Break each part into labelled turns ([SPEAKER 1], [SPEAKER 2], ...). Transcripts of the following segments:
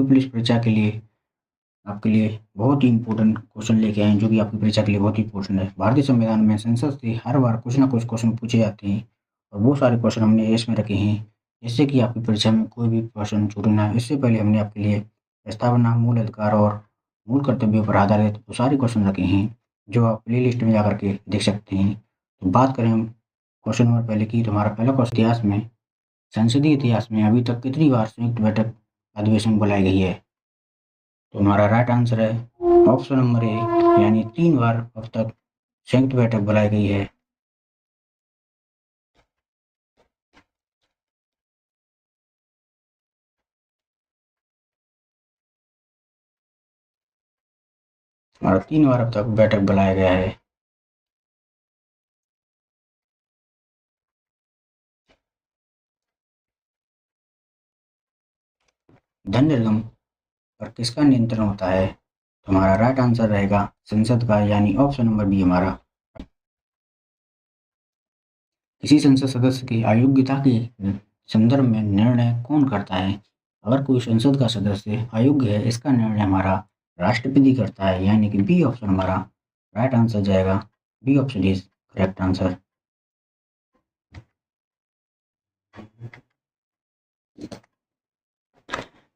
[SPEAKER 1] Police परीक्षा के लिए आपके लिए बहुत ही इम्पोर्टेंट क्वेश्चन लेके आए हैं, जो कि आपकी परीक्षा के लिए बहुत ही इम्पोर्टेंट है। भारतीय संविधान में संसद से हर बार कुछ ना कुछ क्वेश्चन पूछे जाते हैं और वो सारे क्वेश्चन हमने इसमें रखे हैं, जिससे कि आपकी परीक्षा में कोई भी क्वेश्चन छूटे ना। इससे पहले हमने आपके लिए प्रस्तावना, मूल अधिकार और मूल कर्तव्यों पर आधारित वो सारे क्वेश्चन रखे हैं, जो आप प्लेलिस्ट में जाकर के देख सकते हैं। तो बात करें हम क्वेश्चन नंबर पहले की, तो हमारा पहला क्वेश्चन इतिहास में, संसदीय इतिहास में अभी तक कितनी बार संयुक्त बैठक अधिवेशन बुलाई गई है? तो हमारा राइट आंसर है ऑप्शन नंबर ए, यानी 3 बार अब तक संयुक्त बैठक बुलाई गई है। हमारा 3 बार अब तक बैठक बुलाया गया है। धन निर्गम पर किसका नियंत्रण होता है? तो हमारा राइट आंसर रहेगा संसद का, यानी ऑप्शन नंबर बी हमारा। किसी संसद सदस्य की अयोग्यता के संदर्भ में निर्णय कौन करता है? अगर कोई संसद का सदस्य अयोग्य है, इसका निर्णय हमारा राष्ट्रपति करता है, यानी कि बी ऑप्शन हमारा राइट आंसर जाएगा। B option is correct answer.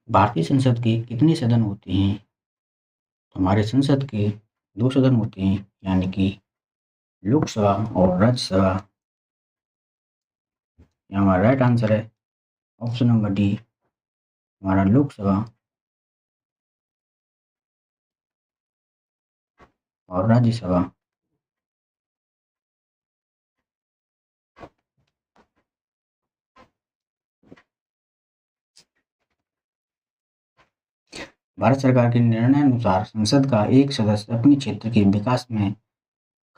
[SPEAKER 1] भारतीय संसद के कितने सदन होते हैं? तो हमारे संसद के 2 सदन होते हैं, यानी कि लोकसभा और राज्यसभा। ये हमारा राइट आंसर है ऑप्शन नंबर डी, हमारा लोकसभा और राज्यसभा। भारत सरकार के निर्णय अनुसार संसद का एक सदस्य अपने क्षेत्र के विकास में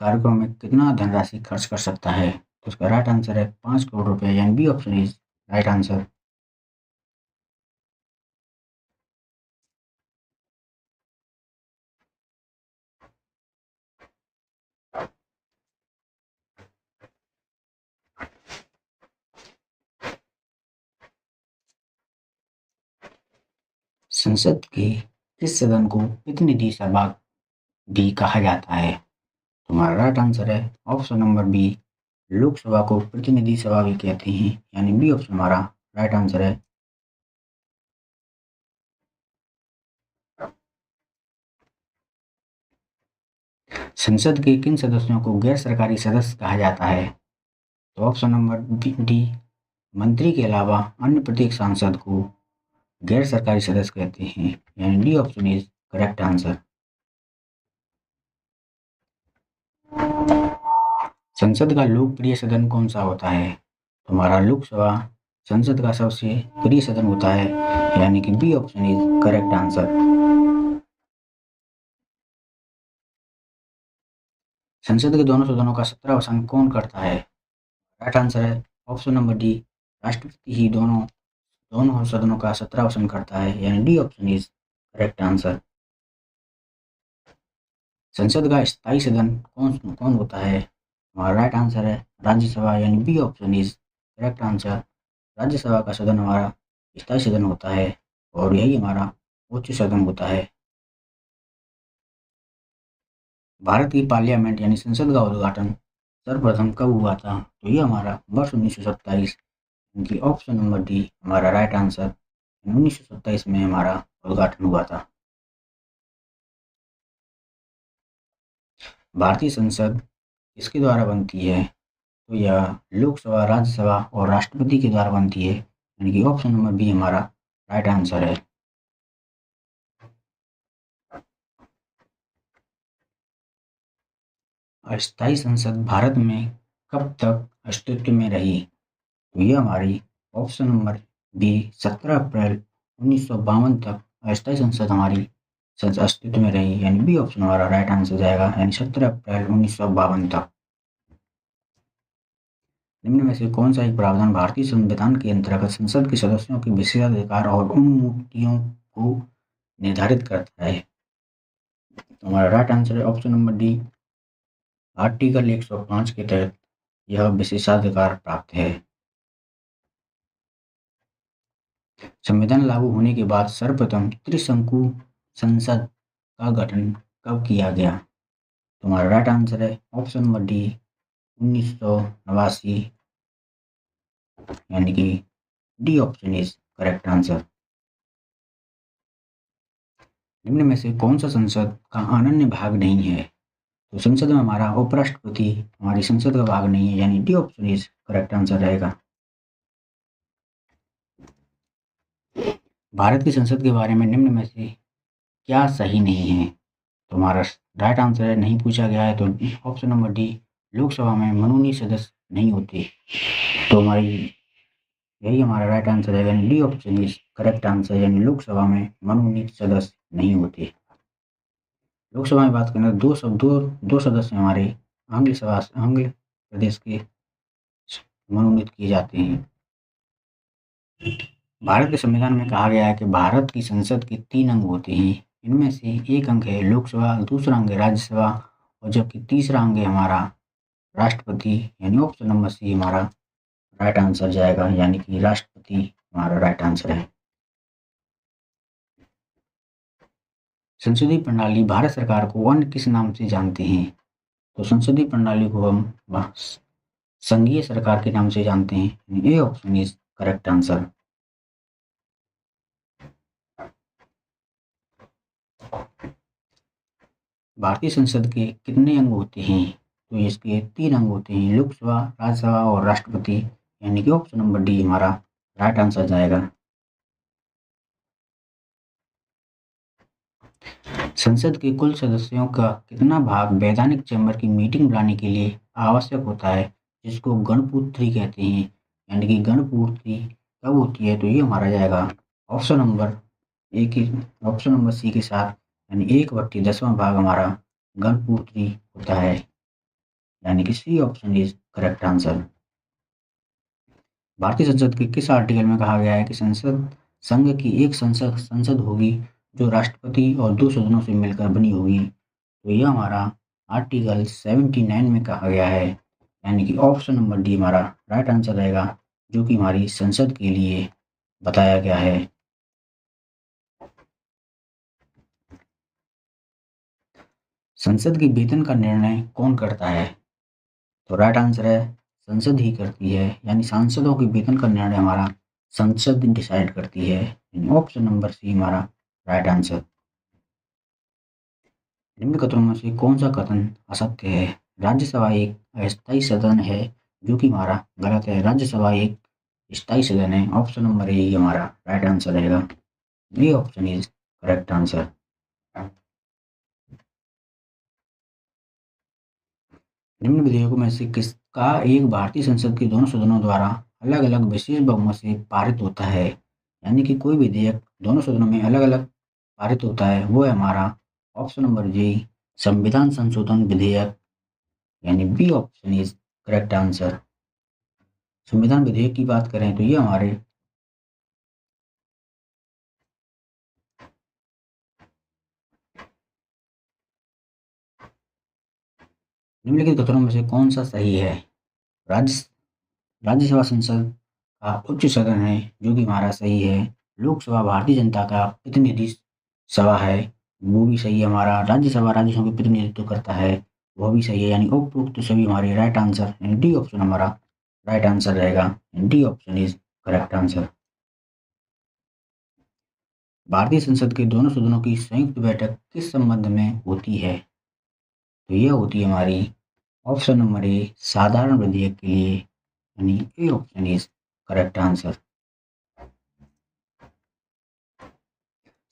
[SPEAKER 1] कार्यक्रम में कितना धनराशि खर्च कर सकता है? तो उसका राइट आंसर है 5 करोड़ रुपए, यानी B option is right answer. संसद के किस सदन को प्रतिनिधि सभा भी कहा जाता है? तो हमारा राइट आंसर है ऑप्शन नंबर बी, लोकसभा को प्रतिनिधि सभा भी कहते हैं, यानी बी ऑप्शन हमारा राइट आंसर है। संसद के किन सदस्यों को गैर सरकारी सदस्य कहा जाता है? तो ऑप्शन नंबर डी, मंत्री के अलावा अन्य प्रत्येक सांसद को गैर सरकारी सदस्य कहते हैं, यानी D option is correct answer. संसद का लोकप्रिय सदन कौन सा होता है? तो हमारा लोकसभा संसद का सबसे प्रिय सदन होता है, यानी कि b option is correct answer. संसद के दोनों सदनों का सत्रावसान कौन करता है? राइट आंसर है ऑप्शन नंबर डी, राष्ट्रपति ही दोनों दोनों सदनों का सत्रावसान करता है, यानी D option is correct answer. संसद का स्थायी सदन कौन कौन होता है? हमारा राइट आंसर है राज्यसभा, यानी B option is correct answer. Rajya Sabha का सदन हमारा स्थायी सदन होता है और यही हमारा उच्च सदन होता है। भारत की पार्लियामेंट यानी संसद का उद्घाटन सर्वप्रथम कब हुआ था? तो ये हमारा वर्ष 1927, इनकी ऑप्शन नंबर डी हमारा राइट आंसर। 1927 में हमारा उद्घाटन हुआ था। भारतीय संसद किसके द्वारा बनती है? तो यह लोकसभा, राज्यसभा और राष्ट्रपति के द्वारा बनती है, यानी कि ऑप्शन नंबर बी हमारा राइट आंसर है। अस्थायी संसद भारत में कब तक अस्तित्व में रही? तो ये हमारी ऑप्शन नंबर बी 17 अप्रैल 1952 तक अस्थायी संसद हमारी अस्तित्व में रही, यानी बी ऑप्शन हमारा राइट आंसर जाएगा, यानी 17 अप्रैल 1952 तक। निम्न में से कौन सा एक प्रावधान भारतीय संविधान के अंतर्गत संसद के सदस्यों के विशेषाधिकार और उन्मुक्तियों को निर्धारित करता है? तो हमारा राइट आंसर है ऑप्शन नंबर डी, आर्टिकल 105 के तहत यह विशेषाधिकार प्राप्त है। संविधान लागू होने के बाद सर्वप्रथम त्रिशंकु संसद का गठन कब किया गया? तुम्हारा राइट आंसर है ऑप्शन नंबर डी 1989, यानी कि D option is correct answer. निम्न में से कौन सा संसद का अनन्य भाग नहीं है? तो संसद में हमारा उपराष्ट्रपति हमारी संसद का भाग नहीं है, यानी D option is correct answer रहेगा। भारत की संसद के बारे में निम्न में से क्या सही नहीं है? तो हमारा राइट आंसर है नहीं पूछा गया है, तो ऑप्शन नंबर डी लोकसभा में मनोनीत सदस्य नहीं होते। तो यही हमारा राइट आंसर है, यानी D option is correct answer, यानी लोकसभा में मनोनीत सदस्य नहीं होते। लोकसभा में बात करें तो दो सदस्य हमारे आंध्र प्रदेश के मनोनीत किए जाते हैं। भारत के संविधान में कहा गया है कि भारत की संसद के 3 अंग होते हैं। इनमें से एक अंग है लोकसभा, दूसरा अंग है राज्यसभा और जबकि तीसरा अंग है हमारा राष्ट्रपति, यानी ऑप्शन नंबर सी हमारा राइट आंसर जाएगा, यानी कि राष्ट्रपति हमारा राइट आंसर है। संसदीय प्रणाली भारत सरकार को अन्य किस नाम से जानते हैं? तो संसदीय प्रणाली को हम संघीय सरकार के नाम से जानते हैं। A option is correct answer. भारतीय संसद के कितने अंग होते हैं? तो इसके 3 अंग होते हैं, लोकसभा, राज्यसभा और राष्ट्रपति, यानी कि ऑप्शन नंबर डी हमारा राइट आंसर जाएगा। संसद के कुल सदस्यों का कितना भाग वैधानिक चैम्बर की मीटिंग बुलाने के लिए आवश्यक होता है, जिसको गणपूर्ति कहते हैं, यानी कि गणपूर्ति कब होती है? तो ये हमारा जाएगा option number option number c के साथ, यानी 1/10वां भाग हमारा गणपूर्ति होता है, यानी कि C option is correct answer. भारतीय संसद के किस आर्टिकल में कहा गया है कि संघ की एक संसद होगी जो राष्ट्रपति और 2 सदनों से मिलकर बनी होगी? तो यह हमारा आर्टिकल 79 में कहा गया है, यानी कि ऑप्शन नंबर डी हमारा राइट आंसर रहेगा, जो कि हमारी संसद के लिए बताया गया है। संसद के वेतन का निर्णय कौन करता है? तो राइट आंसर है संसद ही करती है, यानी सांसदों के वेतन का निर्णय हमारा संसद डिसाइड करती है, ऑप्शन नंबर सी हमारा राइट आंसर। निम्न कथनों में से कौन सा कथन असत्य है? राज्यसभा एक अस्थायी सदन है, जो कि हमारा गलत है। राज्यसभा एक स्थायी सदन है, ऑप्शन नंबर ए ही हमारा राइट आंसर रहेगा। ये ऑप्शन इज करेक्ट आंसर। निम्न विधेयकों में से किसका एक भारतीय संसद के दोनों सदनों द्वारा अलग अलग विशेष बहुमत से पारित होता है? यानी कि कोई विधेयक दोनों सदनों में अलग अलग पारित होता है, वो है हमारा ऑप्शन नंबर जी संविधान संशोधन विधेयक, यानी B option is correct answer. संविधान विधेयक की बात करें तो ये हमारे निम्नलिखित कथनों में से कौन सा सही है? राज्य राज्यसभा संसद का उच्च सदन है, जो कि हमारा सही है। लोकसभा भारतीय जनता का प्रतिनिधि सभा है, वो भी सही है हमारा। राज्यसभा राज्यों का प्रतिनिधित्व करता है, वो भी सही है, यानी उपरोक्त सभी हमारे राइट आंसर, यानी डी ऑप्शन हमारा राइट आंसर रहेगा। D option is correct answer. भारतीय संसद के दोनों सदनों की संयुक्त बैठक किस संबंध में होती है? तो यह होती है हमारी ऑप्शन नंबर ए साधारण विधेयक के लिए, यानी A option is correct answer.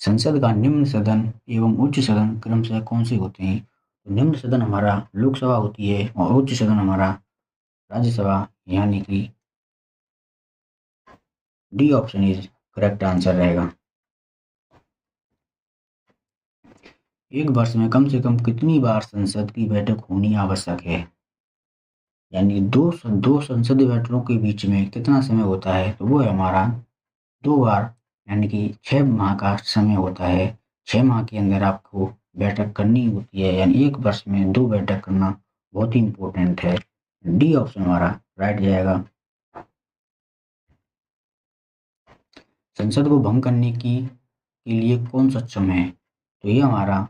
[SPEAKER 1] संसद का निम्न सदन एवं उच्च सदन क्रमशः कौन से होते हैं? तो निम्न सदन हमारा लोकसभा होती है और उच्च सदन हमारा राज्यसभा, यानी कि D option is correct answer रहेगा। एक वर्ष में कम से कम कितनी बार संसद की बैठक होनी आवश्यक है? यानी दो संसदीय बैठकों के बीच में कितना समय होता है? तो वो है हमारा 2 बार, यानी कि 6 माह का समय होता है। 6 माह के अंदर आपको बैठक करनी होती है, यानी 1 वर्ष में 2 बैठक करना बहुत ही इम्पोर्टेंट है। डी ऑप्शन हमारा राइट जाएगा। संसद को भंग करने की के लिए कौन सक्षम है? तो ये हमारा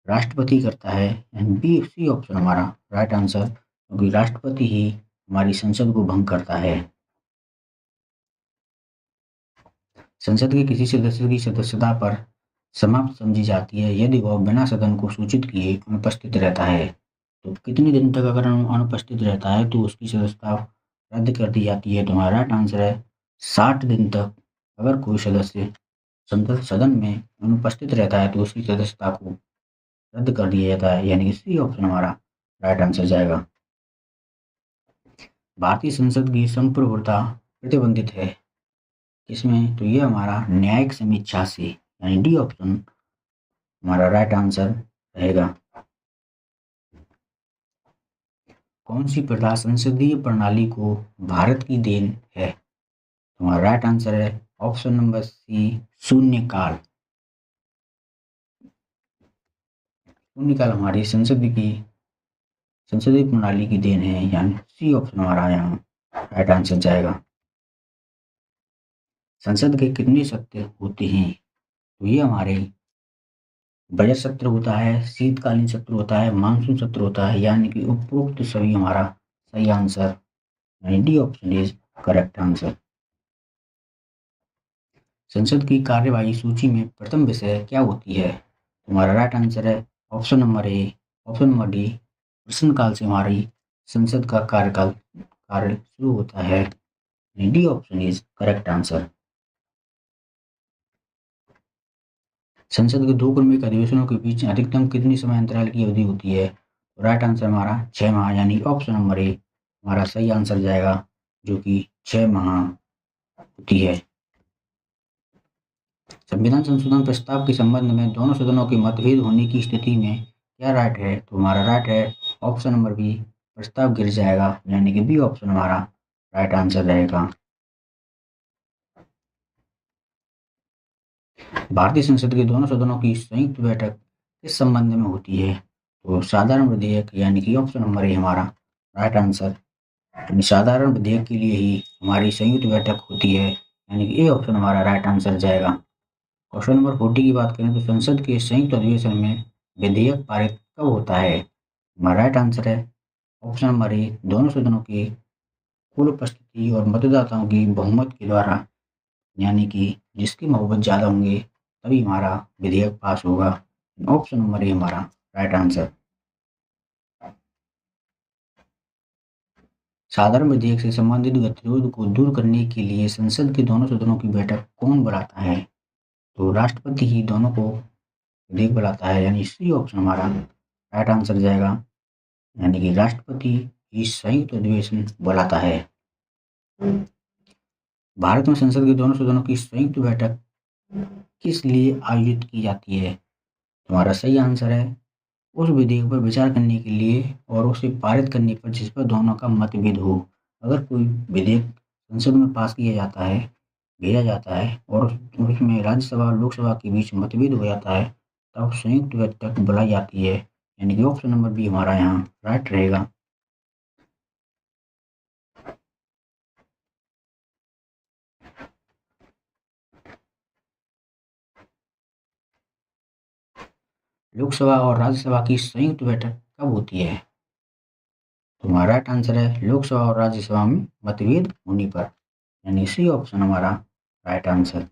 [SPEAKER 1] राष्ट्रपति करता है, यानी बी सी ऑप्शन हमारा राइट आंसर, क्योंकि राष्ट्रपति ही हमारी संसद को भंग करता है। संसद के किसी सदस्य की सदस्यता पर समाप्त समझी जाती है यदि वह बिना सदन को सूचित किए अनुपस्थित रहता है। तो कितने दिन तक अगर अनुपस्थित रहता है तो उसकी सदस्यता रद्द कर दी जाती है। तो हमारा राइट आंसर है 60 दिन तक अगर कोई सदस्य संसद सदन में अनुपस्थित रहता है तो उसकी सदस्यता को रद्द कर दिया जाता है, यानी कि सी ऑप्शन हमारा राइट आंसर जाएगा। भारतीय संसद की संप्रभुता प्रतिबंधित है किसमें? तो ये हमारा न्यायिक समीक्षा से, यानी डी ऑप्शन हमारा राइट आंसर रहेगा। कौन सी प्रथा संसदीय प्रणाली को भारत की देन है? तो हमारा राइट आंसर है ऑप्शन नंबर सी शून्यकाल। शून्यकाल हमारी संसदीय प्रणाली की देन है, यानी सी ऑप्शन हमारा यहाँ राइट आंसर जाएगा। संसद के कितने सत्र होते हैं? तो ये हमारे बजट सत्र होता है, शीतकालीन सत्र होता है, मानसून सत्र होता है, यानी कि उपरोक्त सभी हमारा सही आंसर, यानी D option is correct answer. संसद की कार्यवाही सूची में प्रथम विषय क्या होती है? हमारा राइट आंसर है option number A, option number D, प्रश्नकाल से हमारी संसद का कार्य शुरू होता है, D option is correct answer. संसद के दो क्रमिक अधिवेशनों के बीच अधिकतम कितनी समय अंतराल की अवधि होती है? राइट आंसर हमारा 6 माह, यानी ऑप्शन नंबर ए हमारा सही आंसर जाएगा, जो कि 6 माह होती है। संविधान संशोधन प्रस्ताव के संबंध में दोनों सदनों के मतभेद होने की स्थिति में क्या राइट है? तो हमारा राइट है ऑप्शन नंबर बी, प्रस्ताव गिर जाएगा, यानी कि बी ऑप्शन हमारा राइट आंसर रहेगा। भारतीय संसद के दोनों सदनों की संयुक्त बैठक किस संबंध में होती है? तो साधारण विधेयक, यानी कि ऑप्शन नंबर ए हमारा राइट आंसर, यानी साधारण विधेयक के लिए ही हमारी संयुक्त बैठक होती है, यानी कि ए ऑप्शन हमारा राइट आंसर जाएगा। क्वेश्चन नंबर 40 की बात करें तो संसद के संयुक्त अधिवेशन में विधेयक पारित कब होता है? हमारा राइट आंसर है ऑप्शन नंबर ए, दोनों सदनों की कुल उपस्थिति और मतदाताओं की बहुमत के द्वारा, यानी कि जिसकी बहुमत ज़्यादा होंगे तभी हमारा विधेयक पास होगा। ऑप्शन नंबर ए हमारा राइट आंसर। साधारण विधेयक से संबंधित गतिरोध को दूर करने के लिए संसद के दोनों सदनों की बैठक कौन बुलाता है? तो राष्ट्रपति ही दोनों को विधेयक बुलाता है, यानी सी ऑप्शन हमारा राइट आंसर जाएगा, यानी कि राष्ट्रपति ही संयुक्त अधिवेशन बुलाता है। भारत में संसद के दोनों सदनों की संयुक्त बैठक किस लिए आयोजित की जाती है? तुम्हारा सही आंसर है उस विधेयक पर विचार करने के लिए और उसे पारित करने पर जिस पर दोनों का मतभेद हो। अगर कोई विधेयक संसद में पास किया जाता है, भेजा जाता है और उसमें राज्यसभा और लोकसभा के बीच मतभेद हो जाता है, तब संयुक्त बैठक बुलाई जाती है, यानी कि ऑप्शन नंबर बी हमारा यहाँ राइट रहेगा। लोकसभा और राज्यसभा की संयुक्त बैठक कब होती है? तुम्हारा राइट आंसर है लोकसभा और राज्यसभा में मतभेद होने पर, यानी सी ऑप्शन हमारा राइट आंसर।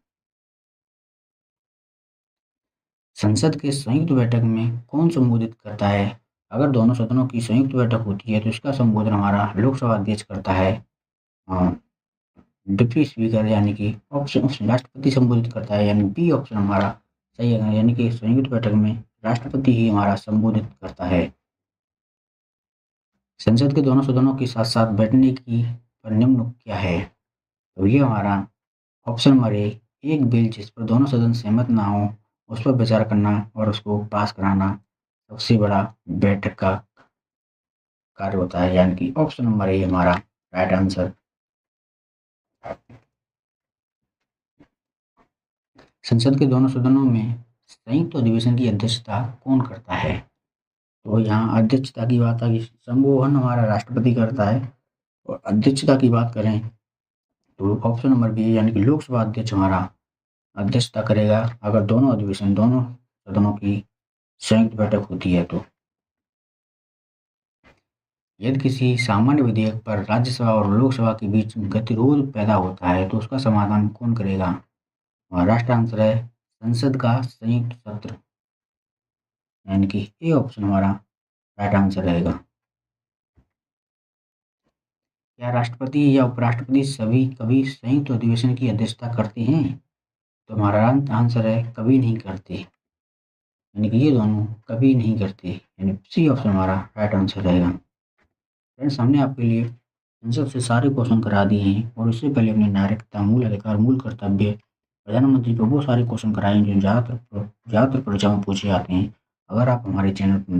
[SPEAKER 1] संसद के संयुक्त बैठक में कौन संबोधित करता है? अगर दोनों सदनों की संयुक्त बैठक होती है तो इसका संबोधन हमारा लोकसभा अध्यक्ष करता है। डिप्टी स्पीकर, यानी कि ऑप्शन राष्ट्रपति संबोधित करता है, यानी बी ऑप्शन हमारा सही है, यानी कि संयुक्त बैठक में राष्ट्रपति ही हमारा संबोधित करता है। संसद के दोनों सदनों के साथ साथ बैठने की पर निम्न क्या है? तो ये हमारा ऑप्शन नंबर ए, एक बिल जिस पर दोनों सदन सहमत ना हो उस पर विचार करना और उसको पास कराना सबसे बड़ा बैठक का कार्य होता है, यानी कि ऑप्शन नंबर ए हमारा राइट आंसर। संसद के दोनों सदनों में संयुक्त अधिवेशन की अध्यक्षता कौन करता है? तो यहाँ अध्यक्षता की बात आ गई, संबोधन हमारा राष्ट्रपति करता है और अध्यक्षता की बात करें तो ऑप्शन नंबर बी, यानी कि लोकसभा अध्यक्ष हमारा अध्यक्षता करेगा अगर दोनों सदनों की संयुक्त बैठक होती है तो। यदि किसी सामान्य विधेयक पर राज्यसभा और लोकसभा के बीच गतिरोध पैदा होता है तो उसका समाधान कौन करेगा? और राष्ट्र आंसर है संसद का संयुक्त सत्र, यानी कि ए ऑप्शन हमारा राइट आंसर रहेगा। क्या राष्ट्रपति या उपराष्ट्रपति सभी कभी संयुक्त अधिवेशन की अध्यक्षता करते हैं? तो हमारा आंसर है कभी नहीं करते, यानी कि ये दोनों कभी नहीं करते, यानी सी ऑप्शन हमारा राइट आंसर रहेगा। फ्रेंड्स, हमने आपके लिए संसद से सारे क्वेश्चन करा दिए हैं और इससे पहले हमने नागरिकता, मूल अधिकार, मूल कर्तव्य, प्रधानमंत्री पे बहुत सारे क्वेश्चन कराए हैं जो ज़्यादातर परीक्षा में पूछे जाते हैं। अगर आप हमारे चैनल पर नए